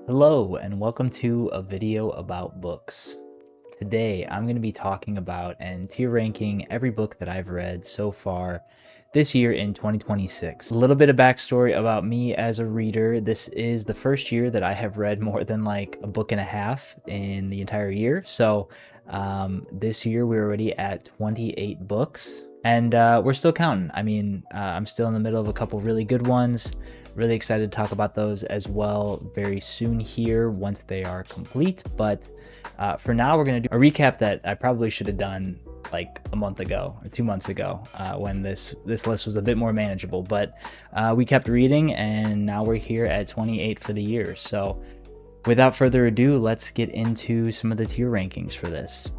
Hello and welcome to a video about books. Today I'm going to be talking about and tier ranking every book that I've read so far this year in 2026. A little bit of backstory about me as a reader. This is the first year that I have read more than like a book and a half in the entire year. So this year we're already at 28 books and we're still counting. I'm still in the middle of a couple really good ones. Really excited to talk about those as well very soon here once they are complete. But for now, we're going to do a recap that I probably should have done like a month ago or 2 months ago when this list was a bit more manageable. But we kept reading and now we're here at 28 for the year. So without further ado, let's get into some of the tier rankings for this.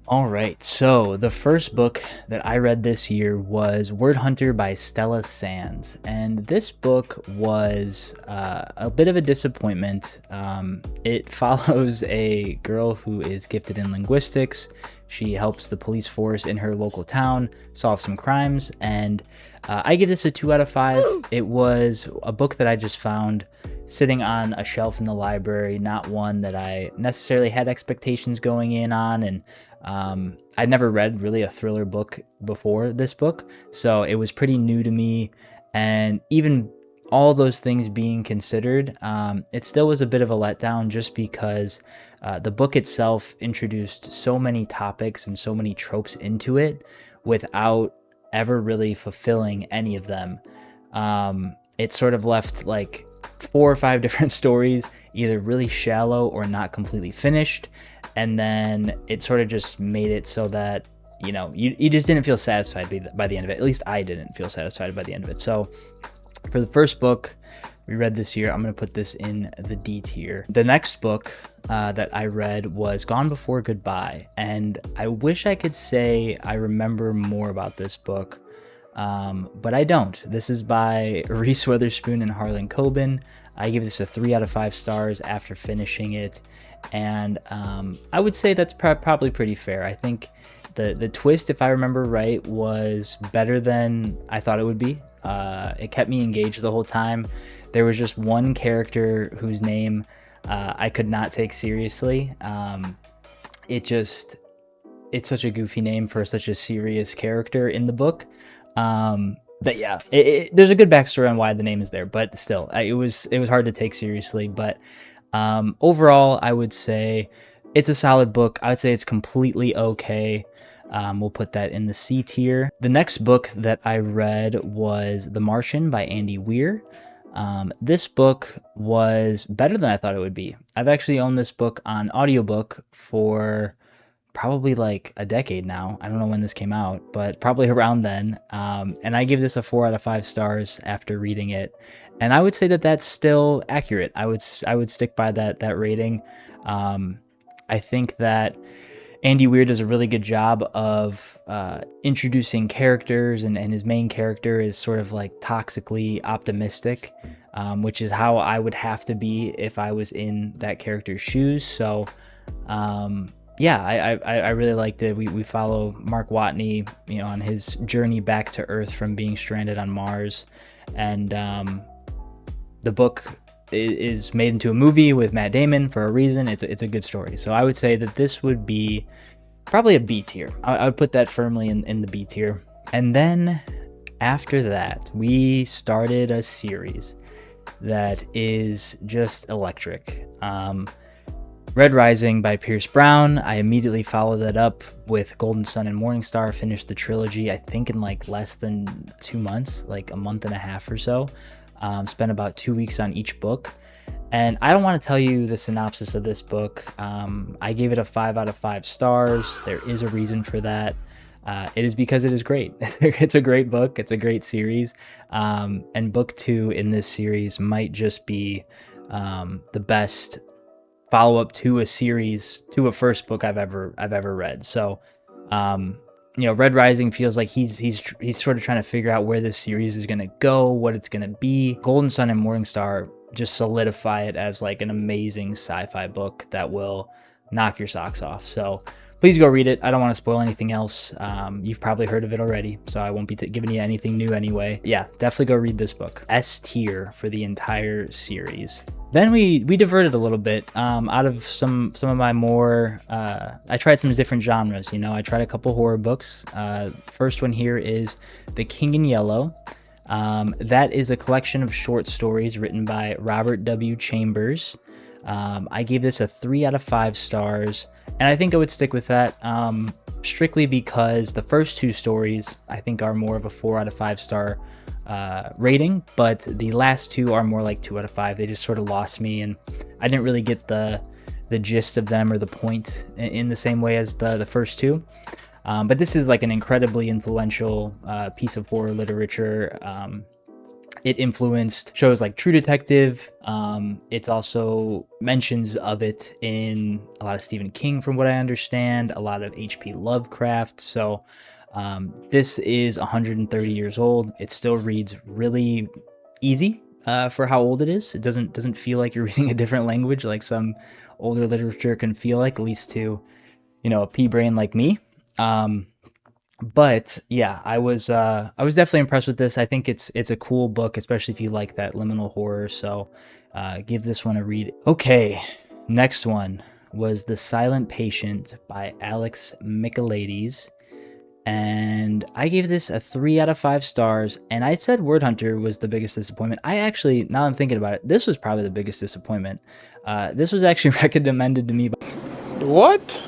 All right, so the first book that I read this year was Wordhunter by Stella Sands, and this book was a bit of a disappointment. It follows a girl who is gifted in linguistics. She helps the police force in her local town solve some crimes, and I give this a 2 out of 5. It was a book that I just found sitting on a shelf in the library, not one that I necessarily had expectations going in on, and I'd never read really a thriller book before this book, so it was pretty new to me. And even all those things being considered, it still was a bit of a letdown just because the book itself introduced so many topics and so many tropes into it without ever really fulfilling any of them. It sort of left like 4 or 5 different stories either really shallow or not completely finished, and then it sort of just made it so that you just didn't feel satisfied by the end of it. At least I didn't feel satisfied by the end of it. So for the first book we read this year, I'm going to put this in the D tier. The next book that I read was Gone Before Goodbye, and I wish I could say I remember more about this book, but I don't. This is by Reese, Witherspoon, and Harlan Coben. I give this a 3 out of 5 stars after finishing it, and I would say that's probably pretty fair. I think the twist, if I remember right, was better than I thought it would be. It kept me engaged the whole time. There was just one character whose name I could not take seriously. It's such a goofy name for such a serious character in the book. But yeah, there's a good backstory on why the name is there, but still, it was hard to take seriously. But overall, I would say it's a solid book. I would say it's completely okay. We'll put that in the C tier. The next book that I read was The Martian by Andy Weir. This book was better than I thought it would be. I've actually owned this book on audiobook for probably like a decade now. I don't know when this came out, but probably around then. And I give this a 4 out of 5 stars after reading it. And I would say that that's still accurate. I would stick by that rating. I think that Andy Weir does a really good job of introducing characters, and his main character is sort of like toxically optimistic, which is how I would have to be if I was in that character's shoes. So yeah, I really liked it. We follow Mark Watney, on his journey back to Earth from being stranded on Mars, and the book is made into a movie with Matt Damon for a reason. It's a good story. So I would say that this would be probably a B tier. I would put that firmly in the B tier. And then after that, we started a series that is just electric. Red Rising by Pierce Brown. I immediately followed that up with Golden Sun and Morningstar. Finished the trilogy, I think, in like less than 2 months, like a month and a half or so. Spent about 2 weeks on each book. And I don't want to tell you the synopsis of this book. I gave it a 5 out of 5 stars. There is a reason for that. It is because it is great. It's a great book. It's a great series. And book 2 in this series might just be the best follow-up to a series, to a first book I've ever read. So Red Rising feels like he's sort of trying to figure out where this series is going to go, what it's going to be. Golden Sun and Morningstar just solidify it as like an amazing sci-fi book that will knock your socks off. So please go read it. I don't want to spoil anything else. You've probably heard of it already, so I won't be giving you anything new anyway. Yeah, definitely go read this book. S tier for the entire series. Then we diverted a little bit out of some of my more. I tried some different genres. You know, I tried a couple horror books. First one here is The King in Yellow. That is a collection of short stories written by Robert W. Chambers. I gave this a 3 out of 5 stars, and I think I would stick with that strictly because the first 2 stories I think are more of a 4 out of 5 star rating, but the last 2 are more like 2 out of 5. They just sort of lost me, and I didn't really get the gist of them or the point in the same way as the first 2. But this is like an incredibly influential piece of horror literature. It influenced shows like True Detective. It's also mentions of it in a lot of Stephen King, from what I understand, a lot of H.P. Lovecraft. So this is 130 years old. It still reads really easy for how old it is. It doesn't feel like you're reading a different language like some older literature can feel like, at least to, you know, a pea brain like me. But yeah, I was definitely impressed with this. I think it's a cool book, especially if you like that liminal horror. So give this one a read. Okay, next one was The Silent Patient by Alex Michaelides. And I gave this a 3 out of 5 stars. And I said Wordhunter was the biggest disappointment. I actually, now I'm thinking about it, this was probably the biggest disappointment. This was actually recommended to me What?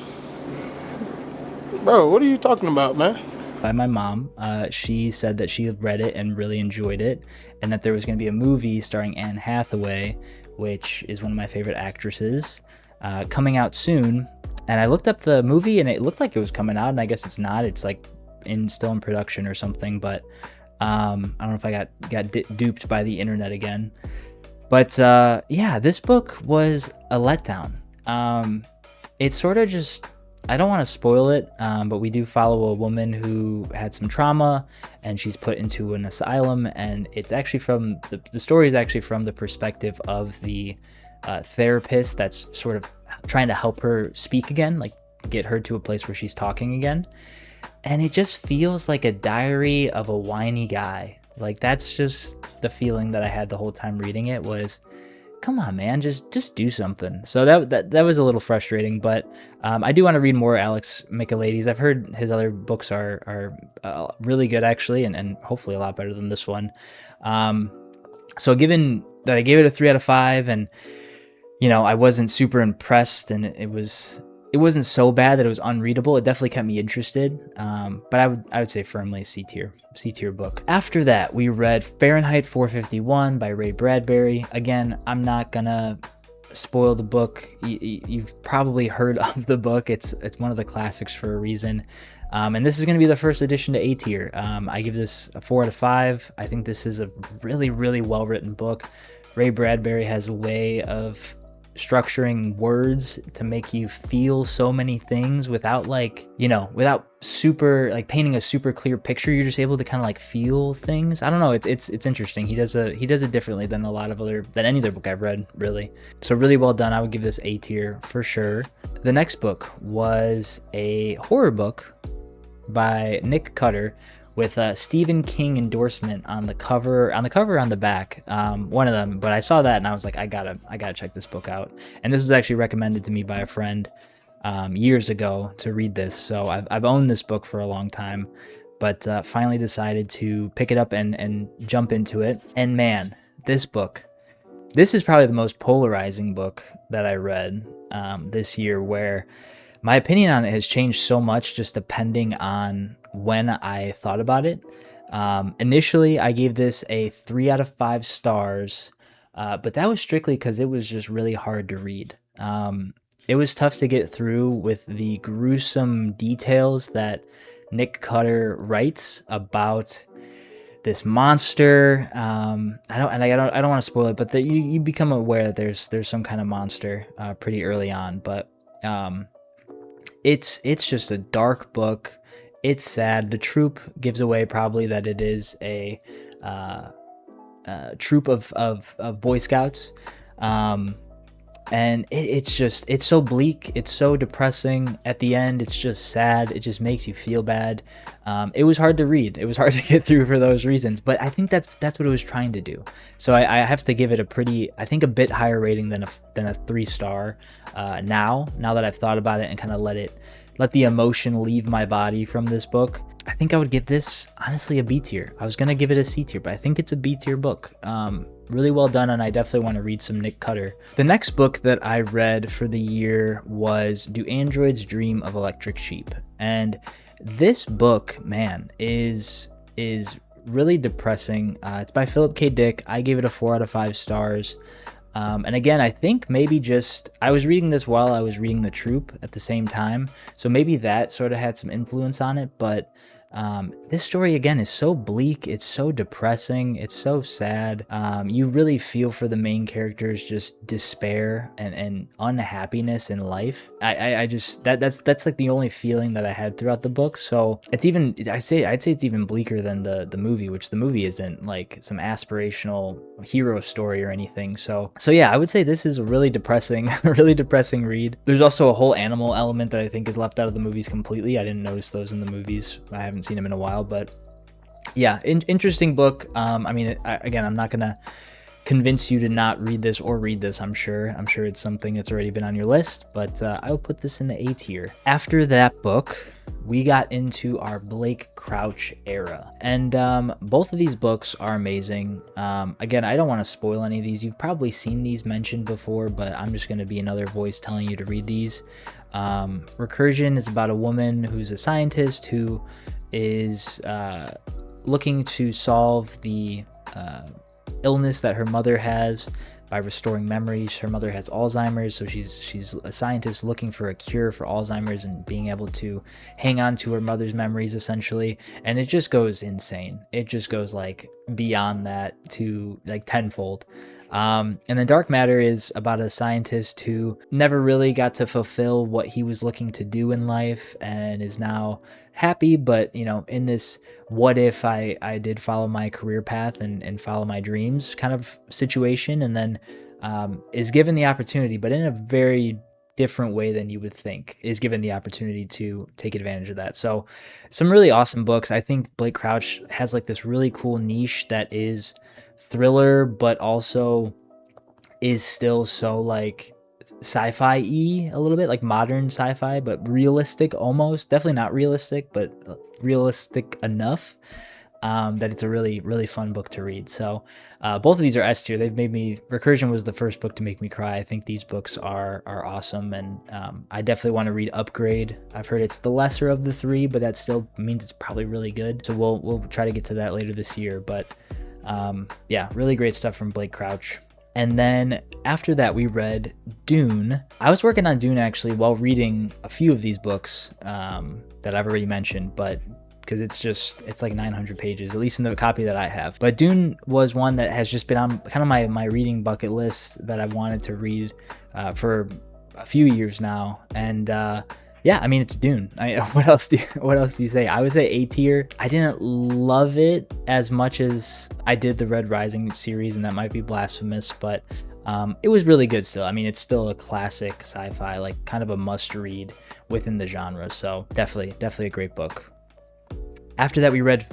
Bro, what are you talking about, man? by my mom. She said that she had read it and really enjoyed it, and that there was going to be a movie starring Anne Hathaway, which is one of my favorite actresses, coming out soon. And I looked up the movie, and it looked like it was coming out, and I guess it's not. It's like still in production or something. But I don't know if I got duped by the internet again. But yeah, this book was a letdown. It's sort of just, I don't want to spoil it, but we do follow a woman who had some trauma, and she's put into an asylum. And it's actually from the story is actually from the perspective of the therapist that's sort of trying to help her speak again, like get her to a place where she's talking again. And it just feels like a diary of a whiny guy. Like, that's just the feeling that I had the whole time reading it was, come on, man, just do something. So that was a little frustrating, but I do want to read more Alex Michaelides. I've heard his other books are really good, actually, and hopefully a lot better than this one. So given that I gave it a 3 out of 5, and you know, I wasn't super impressed, and it wasn't so bad that it was unreadable. It definitely kept me interested, but I would say firmly C tier book. After that, we read Fahrenheit 451 by Ray Bradbury. Again, I'm not gonna spoil the book. You've probably heard of the book. It's one of the classics for a reason. And this is going to be the first edition to A tier. I give this a 4 out of 5. I think this is a really, really well written book. Ray Bradbury has a way of structuring words to make you feel so many things without, like, you know, without super like painting a super clear picture. You're just able to kind of like feel things. I don't know, it's interesting. He does it differently than any other book I've read, really. So really well done. I would give this A tier for sure. The next book was a horror book by Nick Cutter, with a Stephen King endorsement on the cover, on the back, one of them. But I saw that and I was like, I gotta check this book out. And this was actually recommended to me by a friend years ago to read this. So I've owned this book for a long time, but finally decided to pick it up and jump into it. And man, this is probably the most polarizing book that I read this year, where my opinion on it has changed so much just depending on when I thought about it. Initially, I gave this a 3 out of 5 stars, but that was strictly because it was just really hard to read. It was tough to get through with the gruesome details that Nick Cutter writes about this monster. I don't want to spoil it, but you become aware that there's some kind of monster pretty early on. But it's just a dark book. It's sad. The troop gives away probably that it is a troop of Boy Scouts. and it's so bleak, it's so depressing. At the end, it's just sad, it just makes you feel bad. It was hard to read, it was hard to get through for those reasons, but I think that's what it was trying to do. So I have to give it I think a bit higher rating than a 3-star. Now that I've thought about it and kind of let the emotion leave my body from this book, I think I would give this honestly a B tier. I was gonna give it a C tier, but I think it's a B tier book. Really well done, and I definitely want to read some Nick Cutter. The next book that I read for the year was Do Androids Dream of Electric Sheep? And this book, man, is really depressing. It's by Philip K. Dick. I gave it a 4 out of 5 stars. And again, I think maybe I was reading this while I was reading The Troop at the same time, so maybe that sort of had some influence on it, but this story again is so bleak, it's so depressing, it's so sad. You really feel for the main characters, just despair and unhappiness in life. I just that's like the only feeling that I had throughout the book. So it's even, I'd say it's even bleaker than the movie, which the movie isn't like some aspirational hero story or anything. So yeah, I would say this is a really depressing read. There's also a whole animal element that I think is left out of the movies completely. I didn't notice those in the movies. I haven't seen them in a while, but yeah, interesting book. I mean, again, I'm not gonna convince you to not read this or read this. I'm sure it's something that's already been on your list, but I will put this in the A tier. After that book, we got into our Blake Crouch era, and both of these books are amazing. Again, I don't want to spoil any of these. You've probably seen these mentioned before, but I'm just going to be another voice telling you to read these. Recursion is about a woman who's a scientist who is looking to solve the illness that her mother has by restoring memories. Her mother has Alzheimer's, so she's a scientist looking for a cure for Alzheimer's and being able to hang on to her mother's memories, essentially. And it just goes insane. It just goes like beyond that to like tenfold. And then Dark Matter is about a scientist who never really got to fulfill what he was looking to do in life and is now happy, but you know, in this what if I did follow my career path and follow my dreams kind of situation, and then is given the opportunity, but in a very different way than you would think, is given the opportunity to take advantage of that. So some really awesome books. I think Blake Crouch has like this really cool niche that is thriller, but also is still so like sci-fi-y, a little bit like modern sci-fi, but realistic almost. Definitely not realistic, but realistic enough that it's a really, really fun book to read. So both of these are S tier. They've made me, Recursion was the first book to make me cry. I think these books are awesome, and I definitely want to read Upgrade. I've heard it's the lesser of the three, but that still means it's probably really good. So we'll try to get to that later this year, but yeah, really great stuff from Blake Crouch. And then after that, we read Dune. I was working on Dune actually while reading a few of these books that I've already mentioned, but because it's like 900 pages, at least in the copy that I have. But Dune was one that has just been on kind of my reading bucket list that I've wanted to read for a few years now. And yeah, I mean, it's Dune. What else do you say? I would say A tier. I didn't love it as much as I did the Red Rising series, and that might be blasphemous, but it was really good still. I mean, it's still a classic sci-fi, like kind of a must read within the genre. So definitely a great book. After that, we read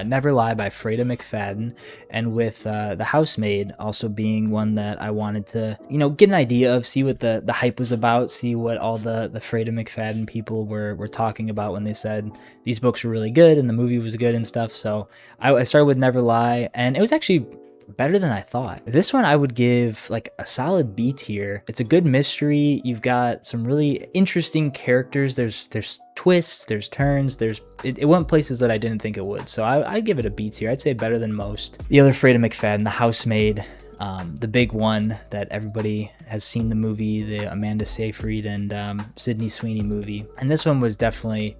Never Lie by Freida McFadden, and with The Housemaid also being one that I wanted to, get an idea of, see what the hype was about, see what all the Freida McFadden people were talking about when they said these books were really good and the movie was good and stuff. So I started with Never Lie, and it was actually better than I thought. This one I would give like a solid B tier. It's a good mystery. You've got some really interesting characters. There's twists, there's turns, it went places that I didn't think it would. So I'd give it a B tier. I'd say better than most. The other Freida McFadden, The Housemaid, the big one that everybody has seen the movie, the Amanda Seyfried and Sydney Sweeney movie. And this one was definitely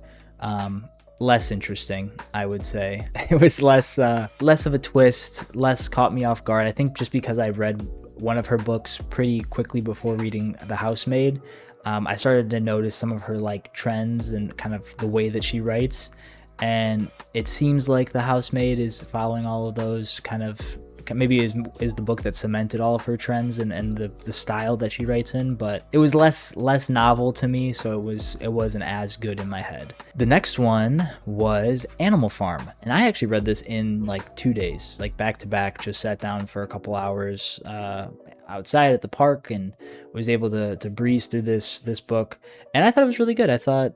less interesting, I would say. It was less of a twist, less caught me off guard. I think just because I read one of her books pretty quickly before reading The Housemaid, I started to notice some of her like trends and kind of the way that she writes, and it seems like The Housemaid is following all of those kind of maybe is the book that cemented all of her trends and the style that she writes in, but it was less novel to me, so it wasn't as good in my head. The next one was Animal Farm, and I actually read this in like 2 days, like back to back. Just sat down for a couple hours outside at the park and was able to breeze through this book, and I thought it was really good. I thought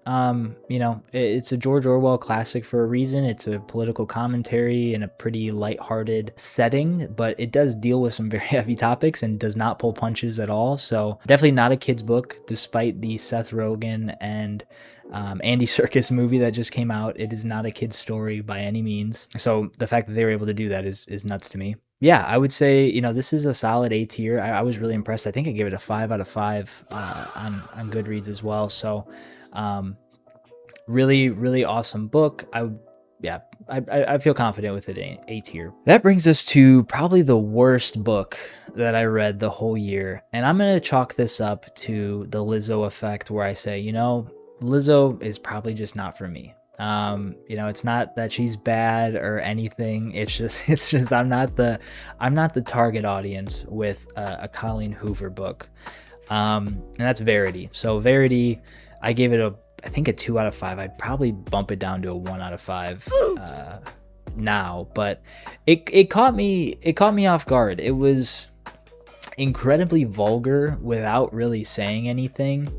it's a George Orwell classic for a reason. It's a political commentary in a pretty lighthearted setting, but it does deal with some very heavy topics and does not pull punches at all. So definitely not a kid's book, despite the Seth Rogen and Andy Serkis movie that just came out. It is not a kid's story by any means. So the fact that they were able to do that is nuts to me. Yeah, I would say, this is a solid A tier. I was really impressed. I think I gave it a 5 out of 5 on Goodreads as well. So really, really awesome book. I feel confident with it A tier. That brings us to probably the worst book that I read the whole year. And I'm going to chalk this up to the Lizzo effect, where I say, Lizzo is probably just not for me. It's not that she's bad or anything. It's just I'm not the target audience with a Colleen Hoover book. And that's Verity. So Verity, I gave it I think a 2 out of 5. I'd probably bump it down to a 1 out of 5 now, but it caught me off guard. It was incredibly vulgar without really saying anything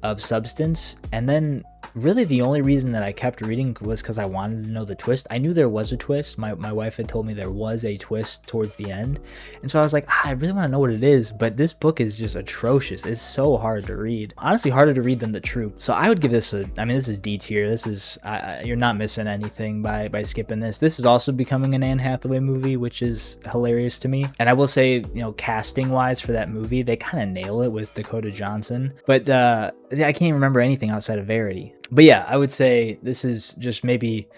of substance, and then really the only reason that I kept reading was because I wanted to know the twist. I knew there was a twist. My wife had told me there was a twist towards the end, and so I was like, I really want to know what it is, but this book is just atrocious. It's so hard to read, honestly harder to read than The Troop. So I would give this this is D tier. This is you're not missing anything by skipping this. This is also becoming an Anne Hathaway movie, which is hilarious to me. And I will say, casting wise for that movie, they kind of nail it with Dakota Johnson, but I can't remember anything outside of Verity. But yeah, I would say this is just maybe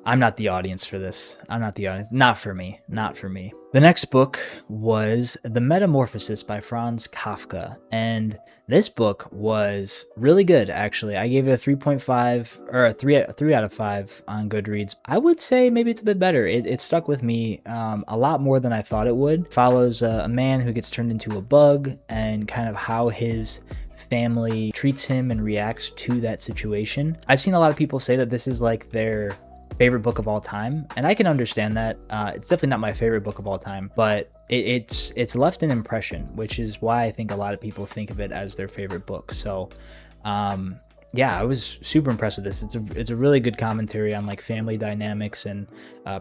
I'm not the audience for this. I'm not the audience. Not for me. The next book was The Metamorphosis by Franz Kafka. And this book was really good, actually. I gave it a 3.5 or a 3 out of 5 on Goodreads. I would say maybe it's a bit better. It stuck with me a lot more than I thought it would. Follows a man who gets turned into a bug and kind of how his family treats him and reacts to that situation. I've seen a lot of people say that this is like their favorite book of all time, and I can understand that. It's definitely not my favorite book of all time, but it's left an impression, which is why I think a lot of people think of it as their favorite book. So yeah, I was super impressed with this. It's a really good commentary on like family dynamics and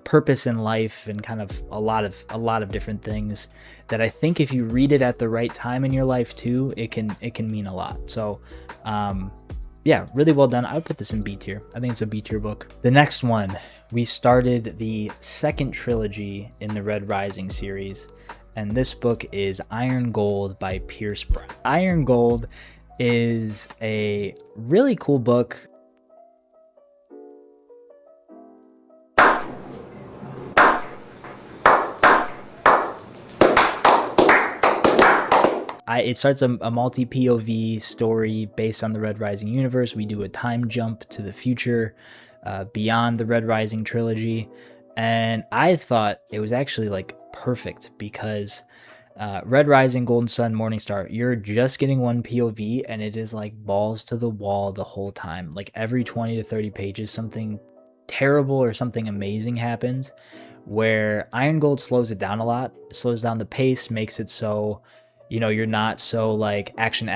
purpose in life, and kind of a lot of different things that I think if you read it at the right time in your life too, it can mean a lot. So yeah, really well done. I would put this in B tier. I think it's a B tier book. The next one, we started the second trilogy in the Red Rising series, and this book is Iron Gold by Pierce Brown. Iron Gold is a really cool book. It starts a multi-POV story based on the Red Rising universe. We do a time jump to the future beyond the Red Rising trilogy, and I thought it was actually like perfect because Red Rising, Golden Sun, Morningstar, you're just getting one POV, and it is like balls to the wall the whole time. Like every 20 to 30 pages, something terrible or something amazing happens, where Iron Gold slows it down a lot, slows down the pace, makes it so you're not so like action,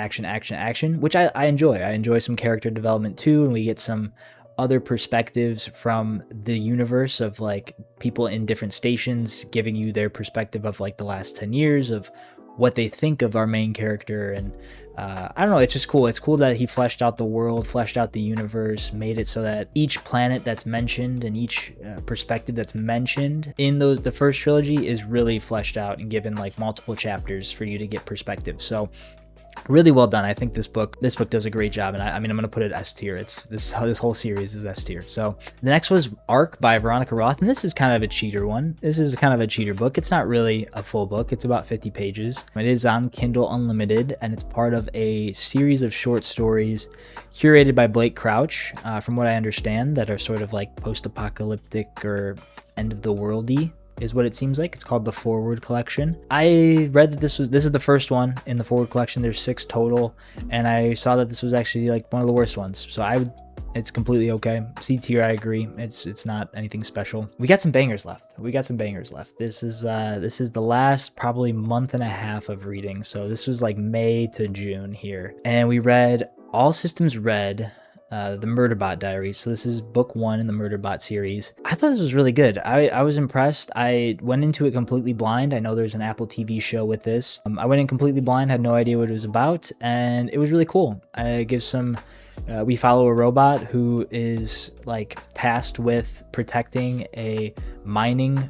which I enjoy. I enjoy some character development too, and we get some other perspectives from the universe of like people in different stations giving you their perspective of like the last 10 years of what they think of our main character. And I don't know, it's just cool. It's cool that he fleshed out the world, fleshed out the universe, made it so that each planet that's mentioned and each perspective that's mentioned in the first trilogy is really fleshed out and given like multiple chapters for you to get perspective. So really well done. I think this book does a great job, and I'm going to put it S tier. This whole series is S tier. So the next was Arc by Veronica Roth, and this is kind of a cheater one. This is kind of a cheater book. It's not really a full book. It's about 50 pages. It is on Kindle Unlimited, and it's part of a series of short stories curated by Blake Crouch, from what I understand, that are sort of like post-apocalyptic or end of the worldy is what it seems like. It's called the Forward Collection. I read that this is the first one in the Forward Collection. There's 6 total, and I saw that this was actually like one of the worst ones. So it's completely okay. C tier, I agree. It's not anything special. We got some bangers left. This is the last probably month and a half of reading. So this was like May to June here, and we read All Systems Red, the Murderbot Diaries. So this is book 1 in the Murderbot series. I thought this was really good. I was impressed. I went into it completely blind. I know there's an Apple TV show with this. I went in completely blind, had no idea what it was about, and it was really cool. It gives some we follow a robot who is like tasked with protecting a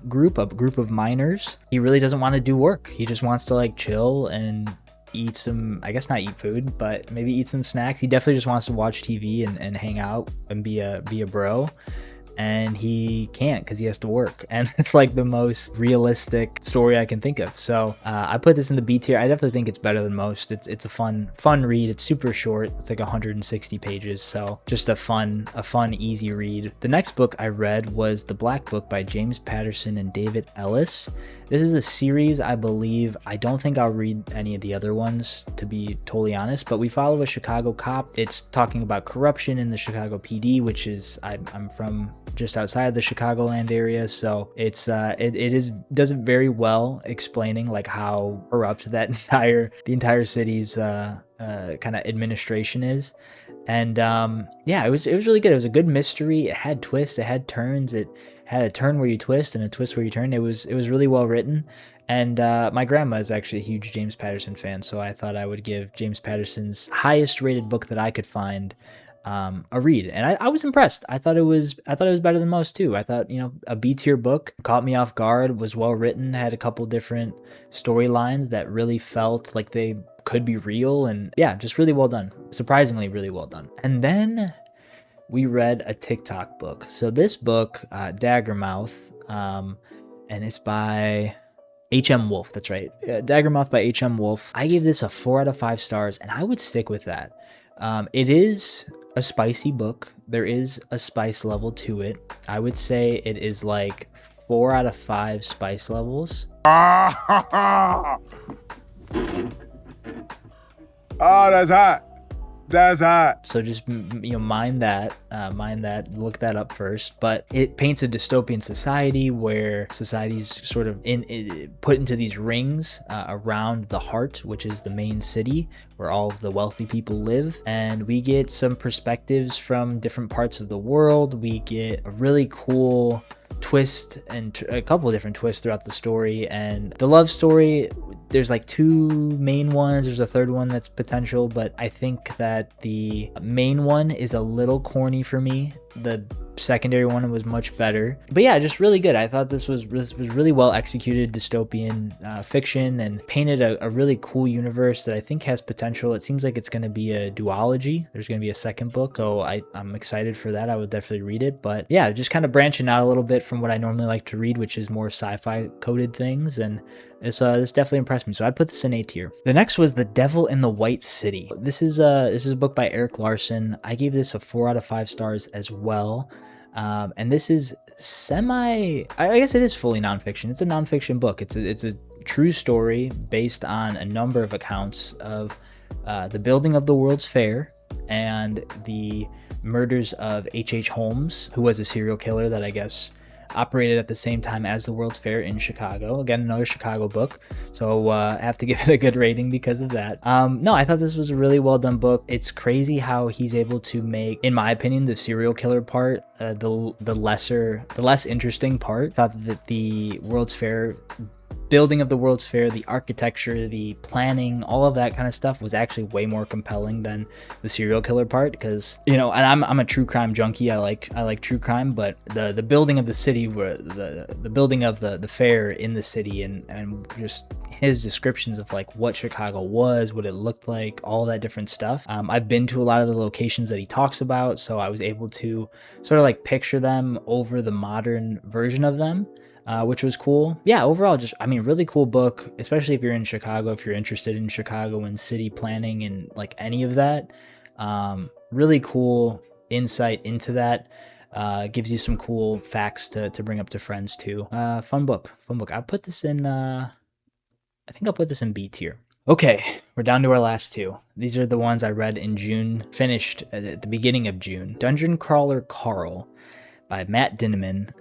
group of miners. He really doesn't want to do work. He just wants to like chill and eat some, I guess not eat food, but maybe eat some snacks. He definitely just wants to watch TV and hang out and be a bro. And he can't because he has to work, and it's like the most realistic story I can think of. So I put this in the B tier. I definitely think it's better than most. It's a fun read. It's super short. It's like 160 pages, so just a fun easy read. The next book I read was The Black Book by James Patterson and David Ellis. This is a series, I believe. I don't think I'll read any of the other ones, to be totally honest, but we follow a Chicago cop. It's talking about corruption in the Chicago PD, which is, I'm from just outside of the Chicagoland area, so it does it very well, explaining like how corrupt that the entire city's kind of administration is. And yeah, it was really good. It was a good mystery. It had twists, it had turns, it had a turn where you twist and a twist where you turn. It was really well written. And my grandma is actually a huge James Patterson fan, so I thought I would give James Patterson's highest rated book that I could find a read, and I was impressed. I thought it was better than most too. I thought, a B tier book, caught me off guard, was well written, had a couple different storylines that really felt like they could be real, and yeah, just really well done. Surprisingly really well done. And then we read a TikTok book. So this book, Daggermouth, and it's by H.M. Wolfe. That's right, Daggermouth by H.M. Wolfe. I gave this a 4 out of 5 stars, and I would stick with that. It is a spicy book. There is a spice level to it. I would say it is like 4 out of 5 spice levels. Oh, that's hot. That's hot. So just, mind that, look that up first. But it paints a dystopian society where society's sort of put into these rings around the heart, which is the main city where all of the wealthy people live. And we get some perspectives from different parts of the world. We get a really cool twist and a couple of different twists throughout the story. And the love story, there's like 2 main ones. There's a third one that's potential, but I think that the main one is a little corny for me. The secondary one was much better, but yeah, just really good. I thought this was really well executed dystopian fiction, and painted a really cool universe that I think has potential. It seems like it's going to be a duology. There's going to be a second book, so I'm excited for that. I would definitely read it. But yeah, just kind of branching out a little bit from what I normally like to read, which is more sci-fi coded things, and this definitely impressed me. So I'd put this in A tier. The next was The Devil in the White City. This is a book by Erik Larson. I gave this a 4 out of 5 stars as well. And this is I guess it is fully nonfiction. It's a nonfiction book. It's a true story based on a number of accounts of the building of the World's Fair and the murders of H.H. Holmes, who was a serial killer that I guess operated at the same time as the World's Fair in Chicago. Again, another Chicago book, so I have to give it a good rating because of that. No, I thought this was a really well done book. It's crazy how he's able to make, in my opinion, the serial killer part the less interesting part. I thought that the World's Fair, building of the World's Fair, the architecture, the planning, all of that kind of stuff was actually way more compelling than the serial killer part, because and I'm a true crime junkie. I like true crime, but the building of the city, where the building of the fair in the city, and just his descriptions of like what Chicago was, what it looked like, all that different stuff. I've been to a lot of the locations that he talks about, so I was able to sort of like picture them over the modern version of them. Which was cool. Yeah, overall, really cool book, especially if you're in Chicago, if you're interested in Chicago and city planning and like any of that. Really cool insight into that. Gives you some cool facts to bring up to friends too. Fun book. I'll put this in, I think I'll put this in B tier. Okay, we're down to our last two. These are the ones I read in June, finished at the beginning of June. Dungeon Crawler Carl by Matt Dinniman.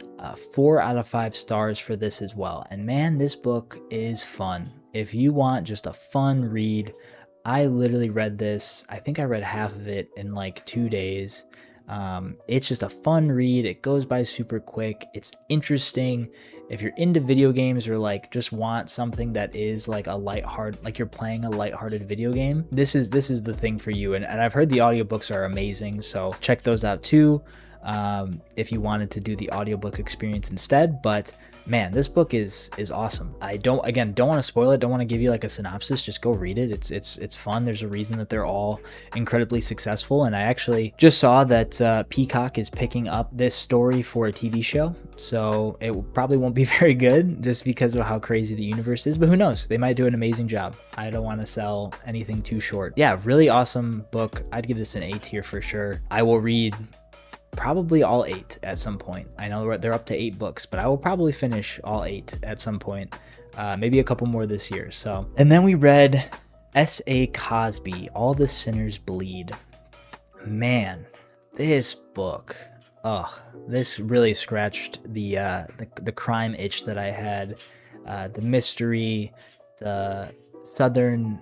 4 out of 5 stars for this as well. And man, this book is fun. If you want just a fun read, I literally read this. I think I read half of it in like 2 days. It's just a fun read. It goes by super quick. It's interesting. If you're into video games or like just want something that is like a lighthearted, like you're playing a lighthearted video game, this is the thing for you. And I've heard the audiobooks are amazing, so check those out too. If you wanted to do the audiobook experience instead. But man, this book is awesome. I don't want to spoil it, don't want to give you like a synopsis. Just go read it. It's fun. There's a reason that they're all incredibly successful, and I actually just saw that Peacock is picking up this story for a TV show, so it probably won't be very good just because of how crazy the universe is, but who knows, they might do an amazing job. I don't want to sell anything too short. Yeah, really awesome book. I'd give this an A tier for sure. I will read probably all 8 at some point. I know they're up to 8 books, but I will probably finish all 8 at some point. Maybe a couple more this year. So, and then we read S.A. Cosby, All the Sinners Bleed. Man, this book, this really scratched the crime itch that I had. The mystery, the Southern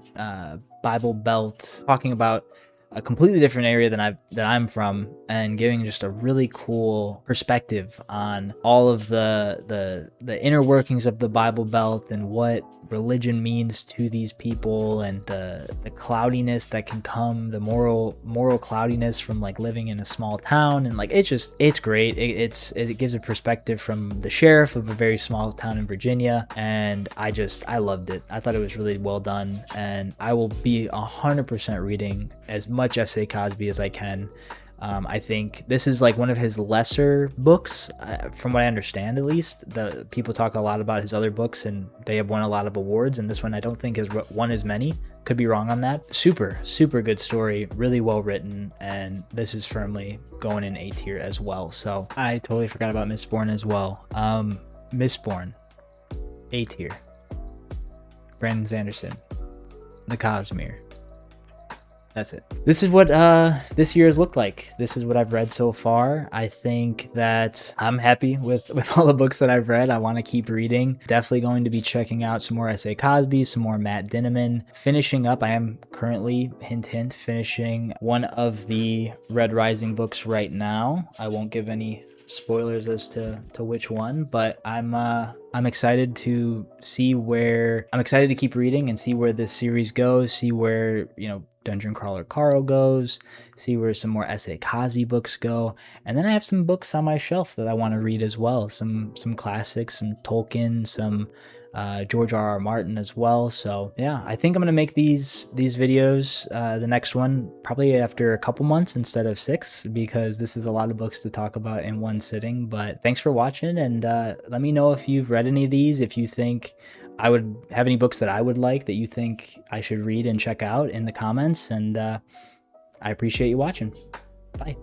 Bible Belt, talking about a completely different area that I'm from, and giving just a really cool perspective on all of the inner workings of the Bible Belt and what religion means to these people, and the cloudiness that can come, the moral cloudiness from like living in a small town. And like it's great. It gives a perspective from the sheriff of a very small town in Virginia, and I loved it. I thought it was really well done, and I will be 100% reading as much S.A. Cosby as I can. I think this is like one of his lesser books, from what I understand at least. The people talk a lot about his other books and they have won a lot of awards, and this one I don't think has won as many. Could be wrong on that. Super good story, really well written, and this is firmly going in A tier as well. So I totally forgot about Mistborn as well. Mistborn, A tier. Brandon Sanderson, The Cosmere. That's it. This is what this year has looked like. This is what I've read so far. I think that I'm happy with all the books that I've read. I want to keep reading. Definitely going to be checking out some more S.A. Cosby, some more Matt Dinniman. Finishing up, I am currently, hint, finishing one of the Red Rising books right now. I won't give any spoilers as to which one, but I'm excited to see where, I'm excited to keep reading and see where this series goes, see where, Dungeon Crawler Carl goes, see where some more S.A. Cosby books go. And then I have some books on my shelf that I want to read as well. Some classics, some Tolkien, some George R.R. Martin as well. So yeah, I think I'm going to make these videos, the next one, probably after a couple months instead of 6, because this is a lot of books to talk about in one sitting. But thanks for watching, and let me know if you've read any of these, if you think I would have any books that I would like that you think I should read and check out in the comments. And I appreciate you watching. Bye.